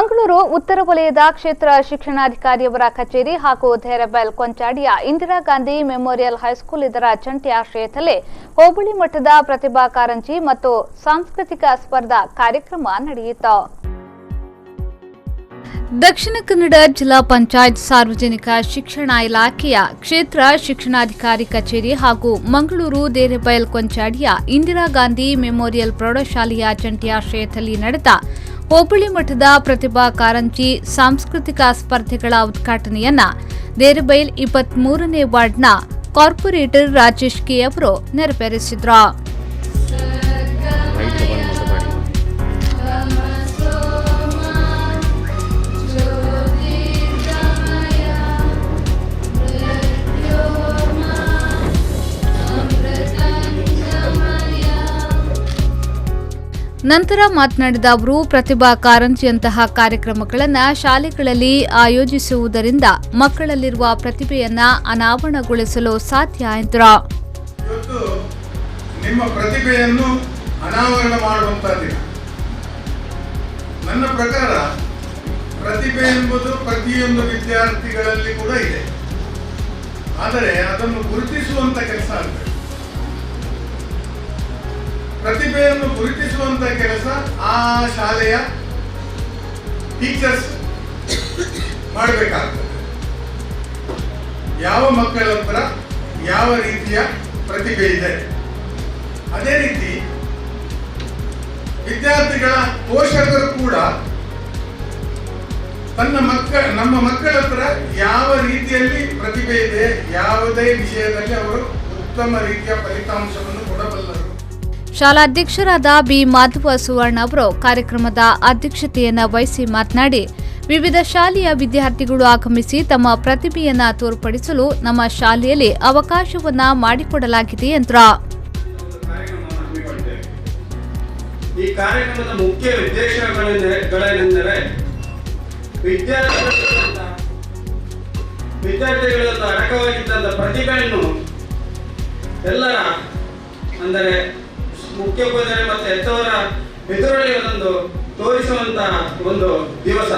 ಮಂಗಳೂರು ಉತ್ತರ ವಲಯದ ಕ್ಷೇತ್ರ ಶಿಕ್ಷಣಾಧಿಕಾರಿಯವರ ಕಚೇರಿ ಹಾಗೂ ಧೇರಬೆಲ್ ಕೊಂಚಾಡಿಯ ಇಂದಿರಾ ಗಾಂಧಿ ಮೆಮೋರಿಯಲ್ ಹೈಸ್ಕೂಲ್ ಇದರ ಜಂಟಿ ಆಶ್ರಯದಲ್ಲಿ ಹೋಬಳಿ ಮಟ್ಟದ ಪ್ರತಿಭಾ ಕಾರಂಜಿ ಮತ್ತು ಸಾಂಸ್ಕೃತಿಕ ಸ್ಪರ್ಧಾ ಕಾರ್ಯಕ್ರಮ ನಡೆಯಿತು. ದಕ್ಷಿಣ ಕನ್ನಡ ಜಿಲ್ಲಾ ಪಂಚಾಯತ್ ಸಾರ್ವಜನಿಕ ಶಿಕ್ಷಣ ಇಲಾಖೆಯ ಕ್ಷೇತ್ರ ಶಿಕ್ಷಣಾಧಿಕಾರಿ ಕಚೇರಿ ಹಾಗೂ ಮಂಗಳೂರು ಧೇರಬೆಲ್ ಕೊಂಚಾಡಿಯ ಇಂದಿರಾ ಗಾಂಧಿ ಮೆಮೋರಿಯಲ್ ಪ್ರೌಢಶಾಲೆಯ ಜಂಟಿ ಆಶ್ರಯದಲ್ಲಿ ನಡೆದ ಹೋಬಳಿ ಮಟ್ಟದ ಪ್ರತಿಭಾ ಕಾರಂಜಿ ಸಾಂಸ್ಕೃತಿಕ ಸ್ಪರ್ಧೆಗಳ ಉದ್ಘಾಟನೆಯನ್ನ ಧೇರಬೆಲ್ 23ನೇ ವಾರ್ಡ್ನ ಕಾರ್ಪೊರೇಟರ್ ರಾಜೇಶ್ ಕೆ ಅವರು ನೆರವೇರಿಸಿದರು. ನಂತರ ಮಾತನಾಡಿದ ಅವರು, ಪ್ರತಿಭಾ ಕಾರಂಜಿಯಂತಹ ಕಾರ್ಯಕ್ರಮಗಳನ್ನು ಶಾಲೆಗಳಲ್ಲಿ ಆಯೋಜಿಸುವುದರಿಂದ ಮಕ್ಕಳಲ್ಲಿರುವ ಪ್ರತಿಭೆಯನ್ನ ಅನಾವರಣಗೊಳಿಸಲು ಸಾಧ್ಯ ಎಂದರು. ನಿಮ್ಮ ಪ್ರತಿಭೆಯನ್ನು ಅನಾವರಣ ಮಾಡುವಂತಹ ದಿನ. ನನ್ನ ಪ್ರಕಾರ ಪ್ರತಿಭೆ ಎಂಬುದು ಪ್ರತಿಯೊಂದು ವಿದ್ಯಾರ್ಥಿಗಳಲ್ಲಿ ಕೂಡ ಇದೆ, ಆದರೆ ಅದನ್ನು ಗುರುತಿಸುವಂತ ಕೆಲಸ ಆಗಬೇಕು. ಪ್ರತಿಭೆಯನ್ನು ಗುರುತಿಸುವಂತ ಕೆಲಸ ಆ ಶಾಲೆಯ ಟೀಚರ್ಸ್ ಮಾಡಬೇಕಾಗ್ತದೆ. ಯಾವ ಮಕ್ಕಳ ಹತ್ರ ಯಾವ ರೀತಿಯ ಪ್ರತಿಭೆ ಇದೆ, ಅದೇ ರೀತಿ ವಿದ್ಯಾರ್ಥಿಗಳ ಪೋಷಕರು ಕೂಡ ನಮ್ಮ ಮಕ್ಕಳ ಹತ್ರ ಯಾವ ರೀತಿಯಲ್ಲಿ ಪ್ರತಿಭೆ ಇದೆ, ಯಾವುದೇ ವಿಷಯದಲ್ಲಿ ಅವರು ಉತ್ತಮ ರೀತಿಯ ಫಲಿತಾಂಶವನ್ನು ಕೊಡಬಲ್ಲರು. ಶಾಲಾ ಅಧ್ಯಕ್ಷರಾದ ಬಿ ಮಾಧವ ಸುವರ್ಣ ಅವರು ಕಾರ್ಯಕ್ರಮದ ಅಧ್ಯಕ್ಷತೆಯನ್ನು ವಹಿಸಿ ಮಾತನಾಡಿ, ವಿವಿಧ ಶಾಲೆಯ ವಿದ್ಯಾರ್ಥಿಗಳು ಆಗಮಿಸಿ ತಮ್ಮ ಪ್ರತಿಭೆಯನ್ನ ತೋರ್ಪಡಿಸಲು ನಮ್ಮ ಶಾಲೆಯಲ್ಲಿ ಅವಕಾಶವನ್ನ ಮಾಡಿಕೊಡಲಾಗಿದೆ ಎಂದರು. ಈ ಕಾರ್ಯಕ್ರಮದ ಮುಖ್ಯ ಉದ್ದೇಶಗಳೆಂದರೆ ವಿದ್ಯಾರ್ಥಿಗಳ ಅಡಕವಾಗಿದ್ದಂಥ ಪ್ರತಿಭೆಯನ್ನು ಎಲ್ಲರ ಅಂದರೆ ಮುಖ್ಯ ಉಪಾಧ್ಯಾಯರು ಮತ್ತು ಹೆತ್ತವರ ಎದುರಲ್ಲಿ ಒಂದು ತೋರಿಸುವಂತಹ ಒಂದು ದಿವಸ.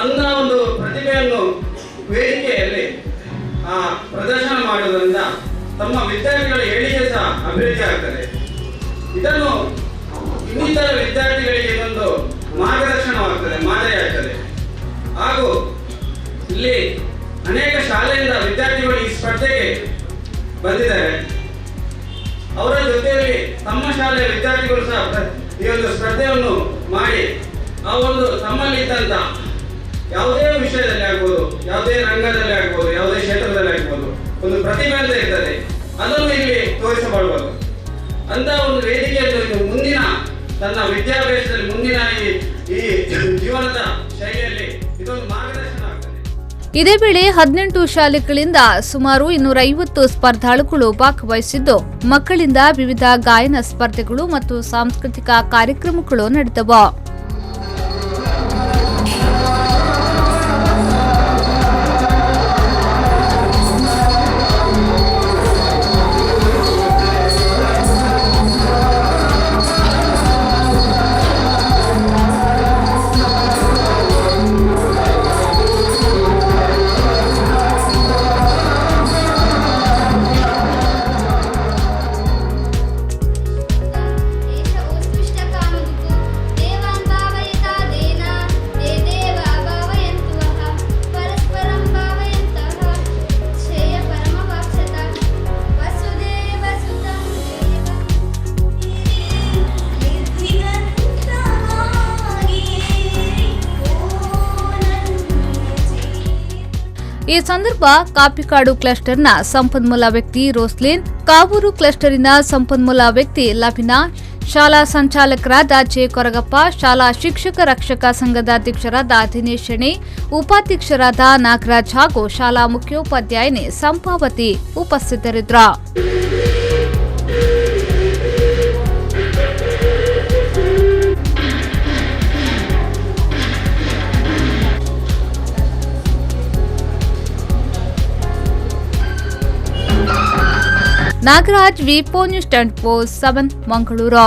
ಅಂಥ ಒಂದು ಪ್ರತಿಭೆಯನ್ನು ವೇದಿಕೆಯಲ್ಲಿ ಪ್ರದರ್ಶನ ಮಾಡುವುದರಿಂದ ತಮ್ಮ ವಿದ್ಯಾರ್ಥಿಗಳ ಏಳಿಗೆ ಸಹ ಅಭಿವೃದ್ಧಿ ಆಗ್ತದೆ. ಇದನ್ನು ಇನ್ನಿತರ ವಿದ್ಯಾರ್ಥಿಗಳಿಗೆ ಒಂದು ಮಾರ್ಗದರ್ಶನವಾಗ್ತದೆ, ಮಾದರಿಯಾಗ್ತದೆ. ಹಾಗೂ ಇಲ್ಲಿ ಅನೇಕ ಶಾಲೆಯಿಂದ ವಿದ್ಯಾರ್ಥಿಗಳು ಈ ಸ್ಪರ್ಧೆಗೆ ಬಂದಿದ್ದಾರೆ. ಅವರ ಜೊತೆಯಲ್ಲಿ ತಮ್ಮ ಶಾಲೆಯ ವಿದ್ಯಾರ್ಥಿಗಳು ಸಹ ಈ ಒಂದು ಸ್ಪರ್ಧೆಯನ್ನು ಮಾಡಿ ಆ ಒಂದು ತಮ್ಮಲ್ಲಿದ್ದಂಥ ಯಾವುದೇ ವಿಷಯದಲ್ಲಿ ಆಗ್ಬೋದು, ಯಾವುದೇ ರಂಗದಲ್ಲಿ ಆಗ್ಬೋದು, ಯಾವುದೇ ಕ್ಷೇತ್ರದಲ್ಲಿ ಆಗ್ಬೋದು, ಒಂದು ಪ್ರತಿಭೆ ಅಂತ ಇರ್ತದೆ, ಅದನ್ನು ಇಲ್ಲಿ ತೋರಿಸಬಾರದು ಅಂತ ಒಂದು ವೇದಿಕೆಯನ್ನು ಮುಂದಿನ ತನ್ನ ವಿದ್ಯಾಭ್ಯಾಸದಲ್ಲಿ ಮುಂದಿನ ಈ ಜೀವನದ ಶೈಲಿಯಲ್ಲಿ ಇದೊಂದು ಮಾರ್ಗದರ್ಶನ ಆಗ್ತದೆ. ಇದೇ ವೇಳೆ 18 ಶಾಲೆಗಳಿಂದ ಸುಮಾರು 250 ಸ್ಪರ್ಧಾಳುಗಳು ಭಾಗವಹಿಸಿದ್ದು, ಮಕ್ಕಳಿಂದ ವಿವಿಧ ಗಾಯನ ಸ್ಪರ್ಧೆಗಳು ಮತ್ತು ಸಾಂಸ್ಕೃತಿಕ ಕಾರ್ಯಕ್ರಮಗಳು ನಡೆದವು. ಈ ಸಂದರ್ಭ ಕಾಪಿಕಾಡು ಕ್ಲಸ್ಟರ್ನ ಸಂಪನ್ಮೂಲ ವ್ಯಕ್ತಿ ರೋಸ್ಲಿನ್, ಕಾವೂರು ಕ್ಲಸ್ಟರಿನ ಸಂಪನ್ಮೂಲ ವ್ಯಕ್ತಿ ಲವಿನಾ, ಶಾಲಾ ಸಂಚಾಲಕರಾದ ಜೆ ಕೊರಗಪ್ಪ, ಶಾಲಾ ಶಿಕ್ಷಕ ರಕ್ಷಕ ಸಂಘದ ಅಧ್ಯಕ್ಷರಾದ ದಿನೇಶ್ ಶೆಣೆ, ಉಪಾಧ್ಯಕ್ಷರಾದ ನಾಗರಾಜ್ ಹಾಗೂ ಶಾಲಾ ಮುಖ್ಯೋಪಾಧ್ಯಾಯಿನಿ ಸಂಪಾವತಿ ಉಪಸ್ಥಿತರಿದ್ದರು. ನಾಗರಾಜ್, ವಿ4 ನ್ಯೂಸ್ 24/7 ಮಂಗಳೂರು.